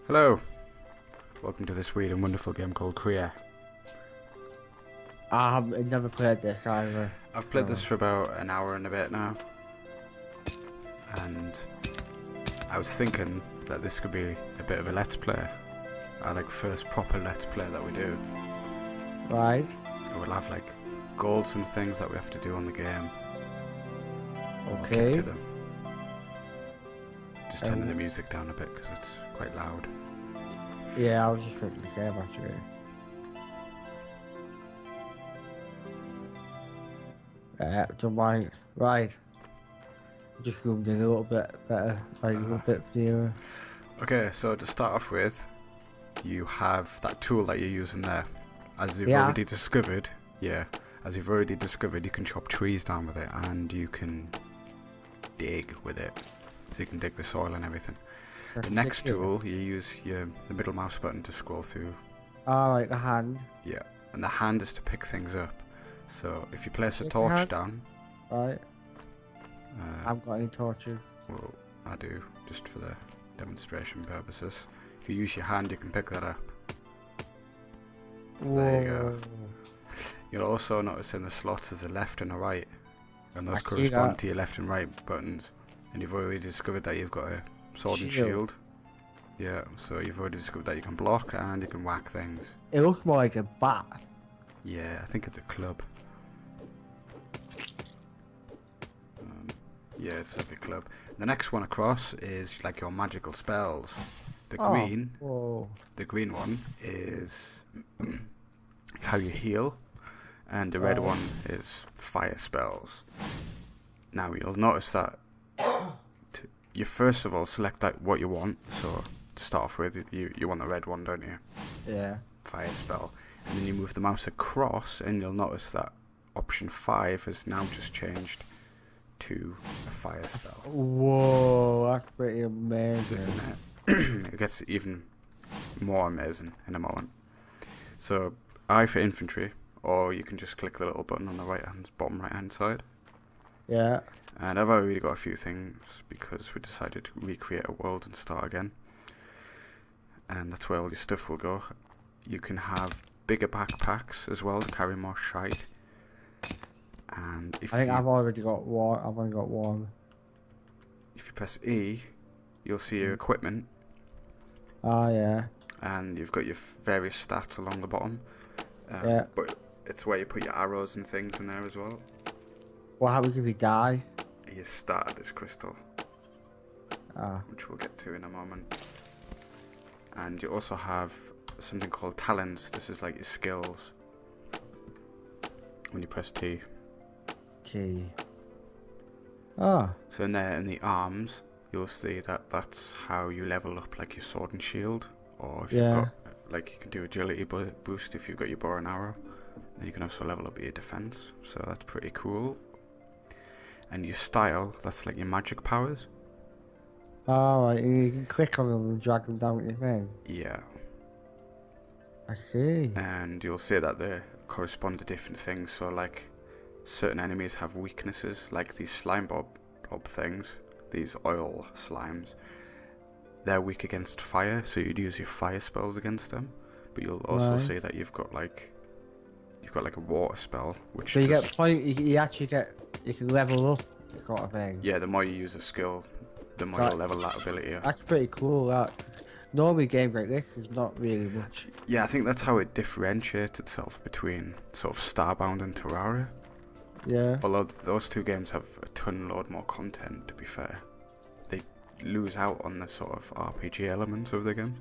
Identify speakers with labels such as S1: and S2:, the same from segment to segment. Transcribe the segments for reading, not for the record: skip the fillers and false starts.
S1: Hello, welcome to this weird and wonderful game called Crea.
S2: I've never played this either.
S1: I've played this for about an hour and a bit now, and I was thinking that this could be a bit of a let's play. Our first proper let's play that we do.
S2: Right.
S1: We'll have goals and things that we have to do on the game.
S2: Okay.
S1: We'll keep to them. Just turning the music down a bit because it's quite loud.
S2: Yeah, I was just going to say about you. Don't mind. Right. Just zoomed in a little bit better, a little bit nearer.
S1: Okay, so to start off with, you have that tool that you're using there. As you've already discovered, you can chop trees down with it, and you can dig with it. So you can dig the soil and everything. The next tool, you use the middle mouse button to scroll through.
S2: Alright, the hand.
S1: Yeah, and the hand is to pick things up. So if you place a torch down...
S2: Right. I haven't got any torches.
S1: Well, I do, just for the demonstration purposes. If you use your hand, you can pick that up. So there you go. You'll also notice in the slots there's a left and a right. And those correspond to your left and right buttons. And you've already discovered that you've got a sword and shield. Yeah, so you've already discovered that you can block and you can whack things.
S2: It looks more like a bat.
S1: Yeah, I think it's a club. Yeah, it's like a club. The next one across is your magical spells. The green one is how you heal, and the red one is fire spells. Now you'll notice that you first of all select what you want. So to start off with, you want the red one, don't you?
S2: Yeah.
S1: Fire spell, and then you move the mouse across, and you'll notice that option 5 has now just changed to a fire spell.
S2: Whoa, that's pretty amazing.
S1: Isn't it? It gets even more amazing in a moment. So I for infantry, or you can just click the little button on the bottom right hand side.
S2: Yeah.
S1: And I've already got a few things because we decided to recreate a world and start again. And that's where all your stuff will go. You can have bigger backpacks as well to carry more shite. And if
S2: I've already got one. I've only got one.
S1: If you press E, you'll see your equipment.
S2: Oh yeah.
S1: And you've got your various stats along the bottom.
S2: Yeah.
S1: But it's where you put your arrows and things in there as well.
S2: What happens if you die?
S1: You start at this crystal, which we'll get to in a moment. And you also have something called talents. This is like your skills. When you press T.
S2: T.
S1: So in there, in the arms, you'll see that that's how you level up your sword and shield. Or if you've got, you can do agility boost if you've got your bow and arrow. Then you can also level up your defense. So that's pretty cool. And your style, that's your magic powers.
S2: Alright, and you can click on them and drag them down with your thing.
S1: Yeah.
S2: I see.
S1: And you'll see that they correspond to different things. So certain enemies have weaknesses, like these slime blob things, these oil slimes. They're weak against fire, so you'd use your fire spells against them. But you'll also see that you've got a water spell, which
S2: so you can level up, sort of thing.
S1: Yeah, the more you use a skill, the more you'll level that ability up.
S2: That's pretty cool. That normally games like this is not really much.
S1: Yeah, I think that's how it differentiates itself between sort of Starbound and Terraria.
S2: Yeah.
S1: Although those two games have a load more content, to be fair. They lose out on the sort of RPG elements of the game.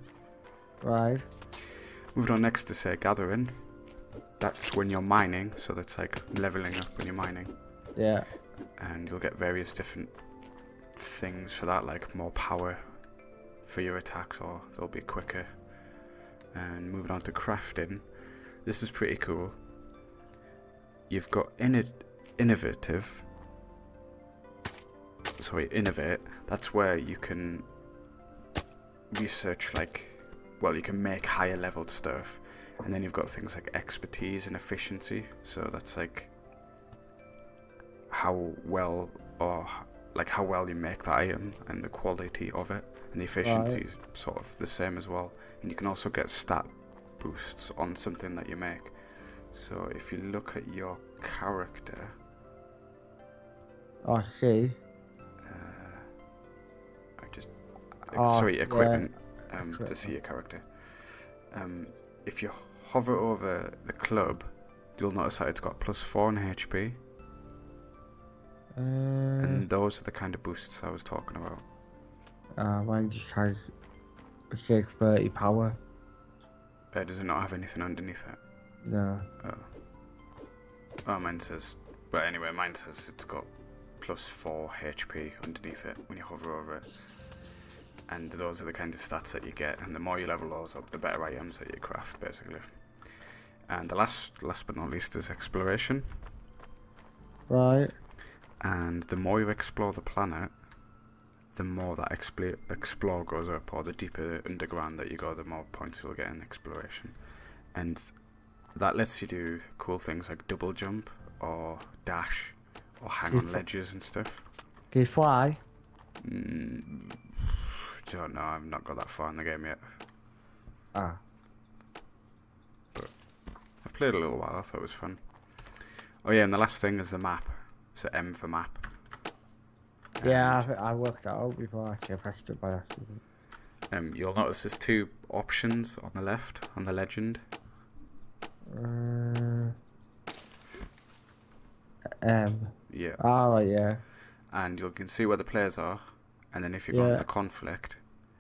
S2: Right.
S1: Moving on next to say gathering. That's when you're mining, so that's leveling up when you're mining.
S2: Yeah.
S1: And you'll get various different things for that, like more power for your attacks, or they'll be quicker. And moving on to crafting. This is pretty cool. You've got innovate. That's where you can research you can make higher leveled stuff. And then you've got things like expertise and efficiency. So that's how well you make the item and the quality of it. and the efficiency is sort of the same as well. And you can also get stat boosts on something that you make. So if you look at your character,
S2: I see.
S1: Sorry, equipment. To see your character. If you hover over the club, you'll notice that it's got +4 in HP. And those are the kind of boosts I was talking about.
S2: Mine just has, it says 30 power.
S1: Does it not have anything underneath it?
S2: No.
S1: Oh, mine says... But anyway, mine says it's got +4 HP underneath it when you hover over it. And those are the kind of stats that you get, and the more you level those up, the better items that you craft, basically. And the last but not least is exploration.
S2: Right.
S1: And the more you explore the planet, the more that explore goes up, or the deeper underground that you go, the more points you'll get in exploration. And that lets you do cool things like double jump, or dash, or hang on ledges and stuff.
S2: Can you fly?
S1: Don't know, I've not got that far in the game yet.
S2: Ah.
S1: But I've played a little while, I thought it was fun. Oh yeah, and the last thing is the map. So M for map.
S2: Yeah, I worked that out before I pressed it by accident.
S1: You'll notice there's 2 options on the left, on the legend. Yeah.
S2: Oh, right, yeah.
S1: And you can see where the players are, and then if you go on the conflict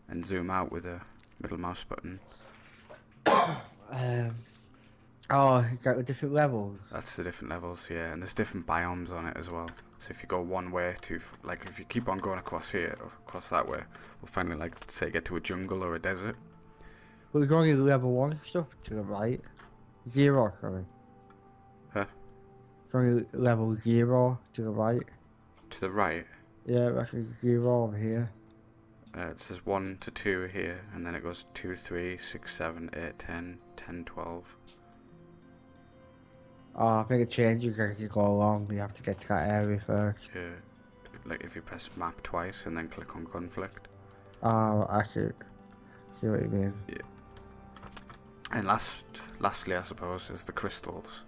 S1: and zoom out with the middle mouse button.
S2: Oh, is that the different levels?
S1: That's the different levels, yeah, and there's different biomes on it as well. So if you go one way to, like, if you keep on going across here, or across that way, we'll finally, like, say, get to a jungle or a desert.
S2: Well, there's only level 1 stuff to the right. 0, sorry.
S1: Huh?
S2: It's only level 0 to the right.
S1: To the right?
S2: Yeah, actually 0 over here.
S1: It says 1 to 2 here, and then it goes 2, 3, 6, 7, 8, 10, 10, 12.
S2: Oh, I think it changes as you go along. You have to get to that area first.
S1: Yeah, like if you press map twice and then click on conflict.
S2: Oh, I see what you mean.
S1: Yeah. And lastly, I suppose, is the crystals.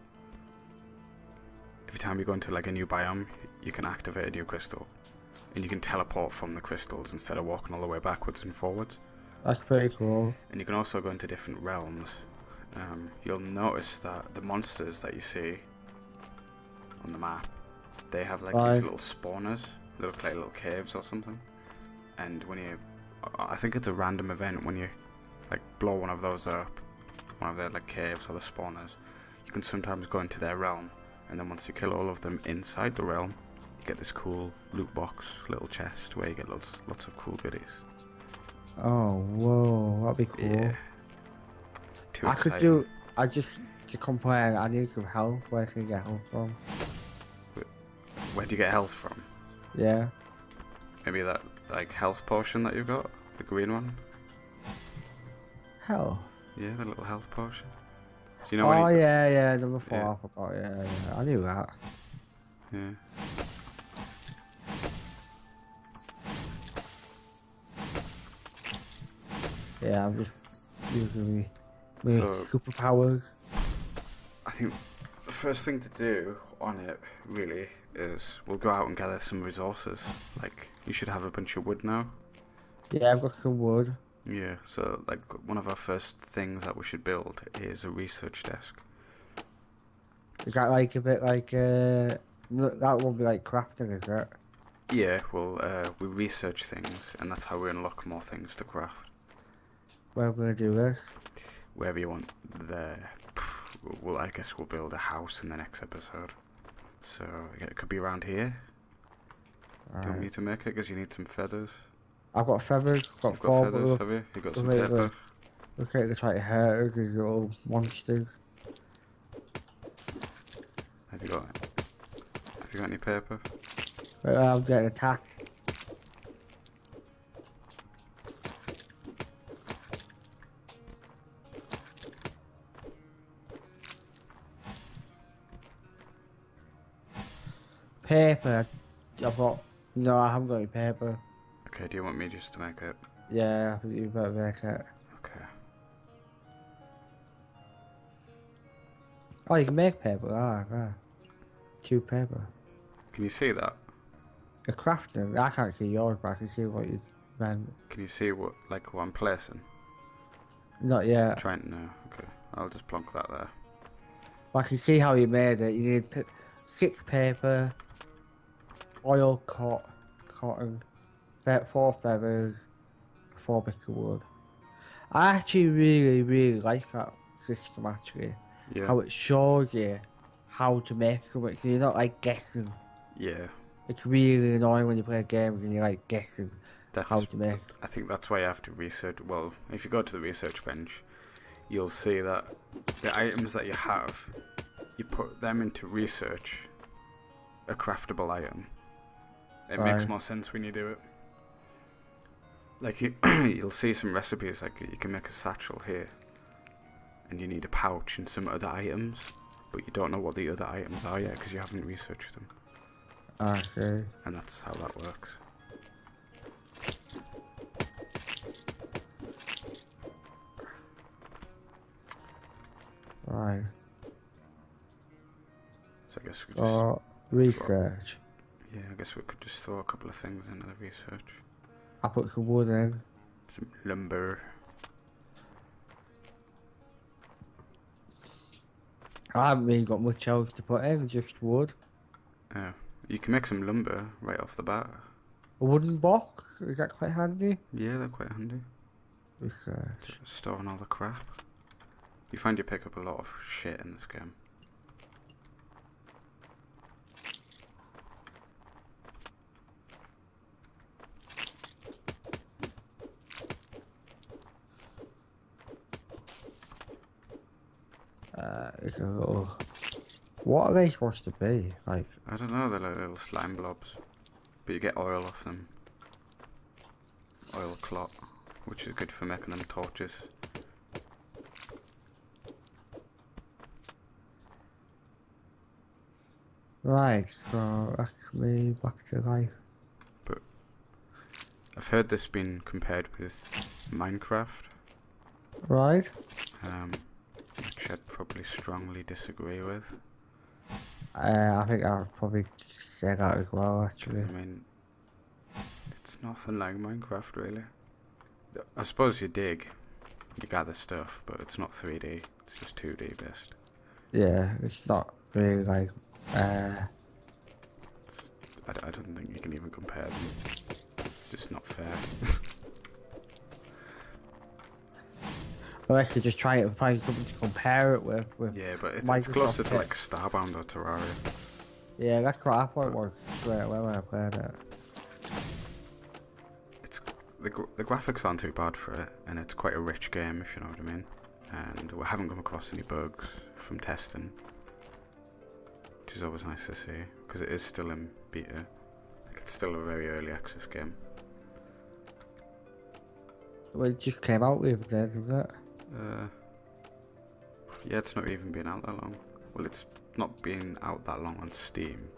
S1: Every time you go into like a new biome, you can activate a new crystal, and you can teleport from the crystals instead of walking all the way backwards and forwards.
S2: That's pretty cool.
S1: And you can also go into different realms. You'll notice that the monsters that you see on the map, they have like these little spawners. They look like little caves or something. And when you, I think it's a random event, when you like blow one of those up, one of their like caves or the spawners, you can sometimes go into their realm. And then once you kill all of them inside the realm, you get this cool loot box, little chest where you get lots of cool goodies.
S2: Oh, whoa, that'd be cool.
S1: Yeah.
S2: To complain, I need some help. Where can I get help from?
S1: Where do you get health from?
S2: Yeah.
S1: Maybe that, like, health potion that you've got? The green one?
S2: Hell.
S1: Yeah, the little health potion. So you know
S2: yeah, number 4, I forgot, yeah, I knew that.
S1: Yeah.
S2: Yeah, I'm just using my superpowers.
S1: I think the first thing to do on it, really, is we'll go out and gather some resources. Like, you should have a bunch of wood now.
S2: Yeah, I've got some wood.
S1: Yeah, so, like, one of our first things that we should build is a research desk.
S2: Is that like a bit like, that won't be like crafting, is it?
S1: Yeah, well, we research things, and that's how we unlock more things to craft.
S2: Where are we going to do this?
S1: Wherever you want there. Well, I guess we'll build a house in the next episode. So, yeah, it could be around here. Do you want me to make it? Because you need some feathers.
S2: I've got feathers.
S1: You've got feathers, have you? You've got some paper.
S2: Look at they try to hurt us, these little monsters.
S1: Have you got any paper?
S2: I'm getting attacked. Paper. I've got... No, I haven't got any paper.
S1: Okay, do you want me just to make it?
S2: Yeah, I think you better make it.
S1: Okay.
S2: Oh, you can make paper. Ah. 2 paper.
S1: Can you see that?
S2: The crafting. I can't see yours, but I can see what you meant.
S1: Can you see what I'm placing?
S2: Not yet.
S1: Trying to know. Okay. I'll just plonk that there.
S2: But I can see how you made it. You need 6 paper, oil, cotton, 4 feathers, 4 bits of wood. I actually really like that system actually.
S1: Yeah.
S2: How it shows you how to make something, so you're not like guessing.
S1: Yeah.
S2: It's really annoying when you play games and you're like guessing how to make.
S1: I think that's why you have to research. Well, if you go to the research bench, you'll see that the items that you have, you put them into research, a craftable item. It makes more sense when you do it. Like you'll see some recipes, like you can make a satchel here, and you need a pouch and some other items, but you don't know what the other items are yet because you haven't researched them.
S2: I see.
S1: And that's how that works.
S2: Right.
S1: So I guess we
S2: just research.
S1: Yeah, I guess we could just throw a couple of things into the research.
S2: I put some wood in.
S1: Some lumber.
S2: I haven't really got much else to put in, just wood.
S1: Yeah. You can make some lumber right off the bat.
S2: A wooden box? Is that quite handy?
S1: Yeah, they're quite handy.
S2: Research.
S1: Storing all the crap. You find you pick up a lot of shit in this game.
S2: It's a little... What are they supposed to be? Like,
S1: I don't know, they're like little slime blobs. But you get oil off them. Oil clot, which is good for making them torches.
S2: right, so actually back to life.
S1: But I've heard this being compared with Minecraft.
S2: Right.
S1: Which I'd probably strongly disagree with.
S2: I think I'll probably say that as well, actually.
S1: I mean, it's nothing like Minecraft, really. I suppose you dig, you gather stuff, but it's not 3D, it's just 2D based.
S2: Yeah, it's not really like,
S1: I don't think you can even compare them. It's just not fair.
S2: unless you're just trying to find something to compare it with
S1: yeah, but it's closer to like Starbound or Terraria.
S2: Yeah, that's what I thought it was straight away when I played it.
S1: It's the graphics aren't too bad for it, and it's quite a rich game, if you know what I mean. And we haven't come across any bugs from testing, which is always nice to see, because it is still in beta. Like, it's still a very early access game.
S2: Well, it just came out the other day, didn't it?
S1: Yeah, it's not even been out that long. Well, it's not been out that long on Steam.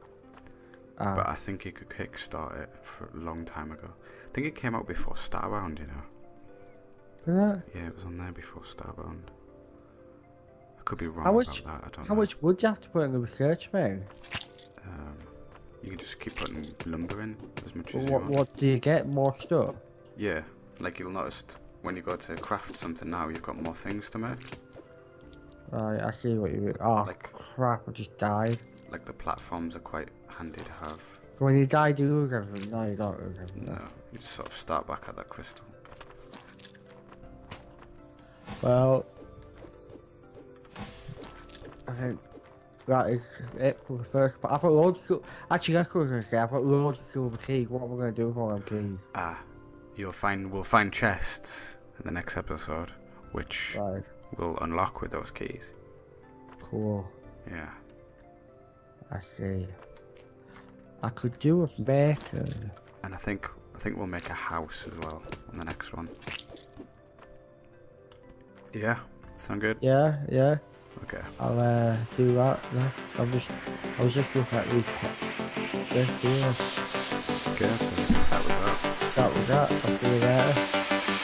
S1: But I think you could kickstart it for a long time ago. I think it came out before Starbound, you know.
S2: Did it?
S1: Yeah, it was on there before Starbound. I could be wrong about that, I don't know.
S2: How much wood do you have to put in the research thing?
S1: You can just keep putting lumber in as much as you want.
S2: What do you get? More stuff?
S1: Yeah, like you'll notice when you go to craft something now, you've got more things to make.
S2: Right, I see what you mean. Oh,
S1: like,
S2: crap, I just died.
S1: Like the platforms are quite handy to have.
S2: So when you die, do you lose everything? No, you don't lose everything.
S1: No, you just sort of start back at that crystal.
S2: Well, I think that is it for the first part. I've got loads of... Actually, that's what I was going to say. I've got loads of silver keys. What am I going to do with all them keys?
S1: We'll find chests in the next episode, which we'll unlock with those keys.
S2: Cool.
S1: Yeah.
S2: I see. I could do a bacon.
S1: And I think we'll make a house as well on the next one. Yeah, sound good?
S2: Yeah.
S1: Okay.
S2: I'll do that next. I was just looking at these.
S1: Okay, so that was that.
S2: That was that. I'll see you later.